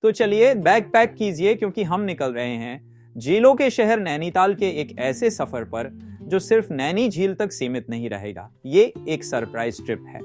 तो चलिए bag pack कीजिए क्योंकि हम निकल रहे हैं झीलों के शहर नैनीताल के एक ऐसे सफर पर जो सिर्फ नैनी झील तक सीमित नहीं रहेगा। ये एक सरप्राइज ट्रिप है।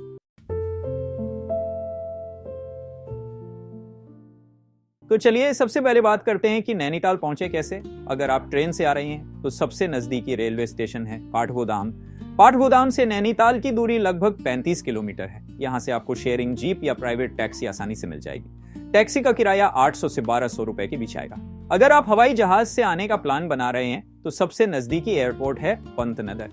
तो चलिए सबसे पहले बात करते हैं कि नैनीताल पहुंचे कैसे। अगर आप ट्रेन से आ रहे हैं तो सबसे नजदीकी रेलवे स्टेशन है पाटगोदाम। पाटगोदाम से नैनीताल की दूरी लगभग 35 किलोमीटर है। यहाँ से आपको शेयरिंग जीप या प्राइवेट टैक्सी आसानी से मिल जाएगी। टैक्सी का किराया 800 से 1200 रुपए के बीच आएगा। अगर आप हवाई जहाज से आने का प्लान बना रहे हैं तो सबसे नजदीकी एयरपोर्ट है पंतनगर।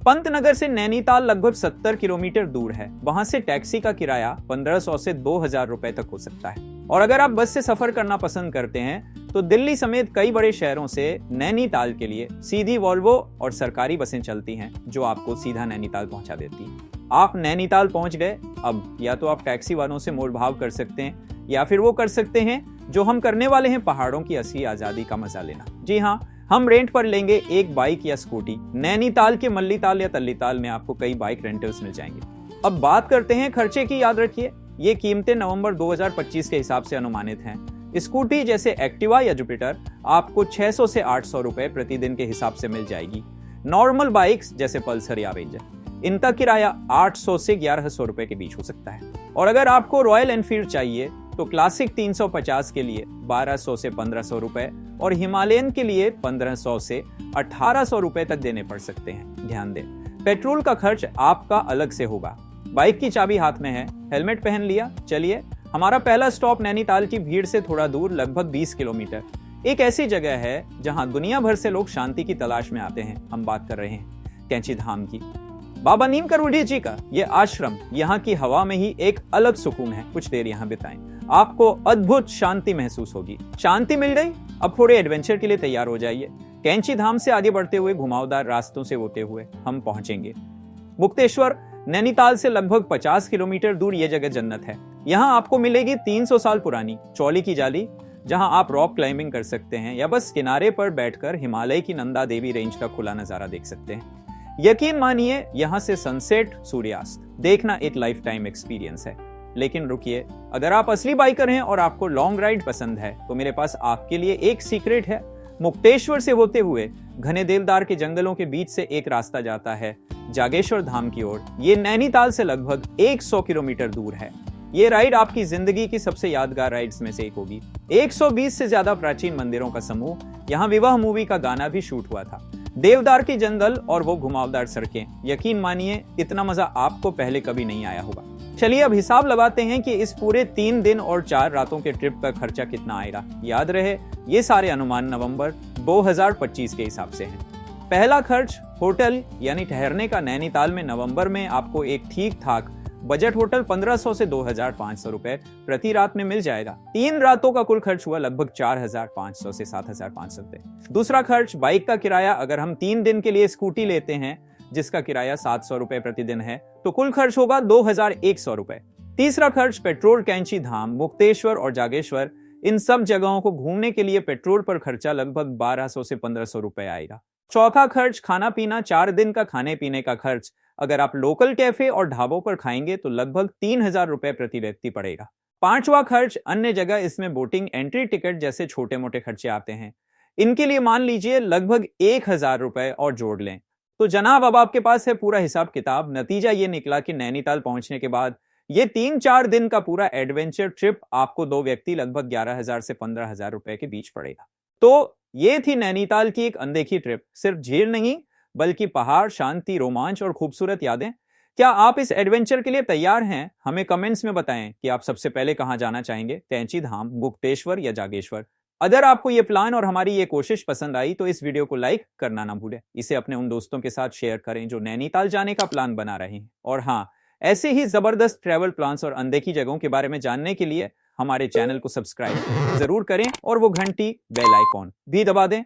पंतनगर से नैनीताल लगभग 70 किलोमीटर दूर है। वहां से टैक्सी का किराया 1500 से 2000 रुपए तक हो सकता है। और अगर आप बस से सफर करना पसंद करते हैं तो दिल्ली समेत कई बड़े शहरों से नैनीताल के लिए सीधी वॉल्वो और सरकारी बसें चलती हैं जो आपको सीधा नैनीताल पहुंचा देती हैं। आप नैनीताल पहुंच गए। अब या तो आप टैक्सी वालों से मोल भाव कर सकते हैं या फिर वो कर सकते हैं जो हम करने वाले हैं, पहाड़ों की असली आजादी का मजा लेना। जी हाँ, हम रेंट पर लेंगे एक बाइक या स्कूटी। नैनीताल के मल्लीताल या तल्लीताल में आपको कई बाइक रेंटल्स मिल जाएंगे। अब बात करते हैं खर्चे की। याद रखिए ये कीमतें नवंबर 2025 के हिसाब से अनुमानित हैं। स्कूटी जैसे एक्टिवा या जुपिटर आपको 600 से 800 रुपए प्रतिदिन के हिसाब से मिल जाएगी। नॉर्मल बाइक्स जैसे पल्सर या रेंजर इनका किराया 800 से 1100 रुपए के बीच हो सकता है। और अगर आपको रॉयल एनफील्ड चाहिए तो क्लासिक 350 के लिए 1200 से 1500 रुपए और हिमालयन के लिए 1500 से 1800 रुपए तक देने पड़ सकते हैं। ध्यान दें, पेट्रोल का खर्च आपका अलग से होगा। बाइक की चाबी हाथ में है, हेलमेट पहन लिया। चलिए, हमारा पहला स्टॉप नैनीताल की भीड़ से थोड़ा दूर लगभग 20 किलोमीटर एक ऐसी जगह है जहां दुनिया भर से लोग शांति की तलाश में आते हैं। हम बात कर रहे हैं कैंची धाम की। बाबा नीम करोड़ी जी का ये आश्रम यहाँ की हवा में ही एक अलग सुकून है। कुछ देर यहाँ बिताएं, आपको अद्भुत शांति महसूस होगी। शांति मिल गई, अब थोड़े एडवेंचर के लिए तैयार हो जाइए। कैंची धाम से आगे बढ़ते हुए घुमावदार रास्तों से होते हुए हम पहुंचेंगे मुक्तेश्वर। नैनीताल से लगभग 50 किलोमीटर दूर ये जगह जन्नत है। यहाँ आपको मिलेगी 300 साल पुरानी चौली की जाली, जहां आप रॉक क्लाइंबिंग कर सकते हैं या बस किनारे पर बैठकर हिमालय की नंदा देवी रेंज का खुला नजारा देख सकते हैं। यकीन मानिए यहाँ से सनसेट सूर्यास्त देखना एक लाइफ टाइम एक्सपीरियंस है। लेकिन रुकिए, अगर आप असली बाइकर हैं और आपको लॉन्ग राइड पसंद है तो मेरे पास आपके लिए एक सीक्रेट है। मुक्तेश्वर से होते हुए घने देवदार के जंगलों के बीच से एक रास्ता जाता है जागेश्वर धाम की ओर। ये नैनीताल से लगभग 100 किलोमीटर दूर है। ये राइड आपकी जिंदगी की सबसे यादगार राइड्स में से एक होगी। 120 से ज्यादा प्राचीन मंदिरों का समूह, यहाँ विवाह मूवी का गाना भी शूट हुआ था। देवदार के जंगल और वो घुमावदार सड़कें, यकीन मानिए इतना मजा आपको पहले कभी नहीं आया होगा। चलिए अब हिसाब लगाते हैं कि इस पूरे 3 दिन और 4 रातों के ट्रिप का खर्चा कितना आएगा। याद रहे ये सारे अनुमान नवंबर 2025 के हिसाब से हैं। पहला खर्च होटल यानी ठहरने का। नैनीताल में नवंबर में आपको एक ठीक ठाक बजट होटल 1500 से 2500 रुपए प्रति रात में मिल जाएगा। 3 रातों का कुल खर्च हुआ लगभग 4500 से 7500 रुपए। दूसरा खर्च बाइक का किराया। अगर हम 3 दिन के लिए स्कूटी लेते हैं जिसका किराया 700 रुपए प्रतिदिन है तो कुल खर्च होगा 2100 रुपए। तीसरा खर्च पेट्रोल। कैंची धाम, मुक्तेश्वर और जागेश्वर इन सब जगहों को घूमने के लिए पेट्रोल पर खर्चा लगभग 1200 से 1500 रुपए आएगा। चौथा खर्च खाना पीना। 4 दिन का खाने पीने का खर्च अगर आप लोकल कैफे और ढाबों पर खाएंगे तो लगभग 3000 रुपए प्रति व्यक्ति पड़ेगा। पांचवा खर्च अन्य जगह, इसमें बोटिंग, एंट्री टिकट जैसे छोटे मोटे खर्चे आते हैं। इनके लिए मान लीजिए लगभग 1000 रुपए और जोड़ लें। तो जनाब अब आपके पास है पूरा हिसाब किताब। नतीजा ये निकला कि नैनीताल पहुंचने के बाद ये 3-4 दिन का पूरा एडवेंचर ट्रिप आपको 2 व्यक्ति लगभग 11000 से 15000 रुपए के बीच पड़ेगा। तो ये थी नैनीताल की एक अनदेखी ट्रिप। सिर्फ झील नहीं बल्कि पहाड़, शांति, रोमांच और खूबसूरत यादें। क्या आप इस एडवेंचर के लिए तैयार हैं? हमें कमेंट्स में बताएं कि आप सबसे पहले कहां जाना चाहेंगे, कैंची धाम, मुक्तेश्वर या जागेश्वर। अगर आपको ये प्लान और हमारी ये कोशिश पसंद आई तो इस वीडियो को लाइक करना ना भूलें। इसे अपने उन दोस्तों के साथ शेयर करें जो नैनीताल जाने का प्लान बना रहे हैं। और हाँ, ऐसे ही जबरदस्त ट्रैवल प्लान्स और अनदेखी जगहों के बारे में जानने के लिए हमारे चैनल को सब्सक्राइब जरूर करें और वो घंटी बेल आइकॉन भी दबा दें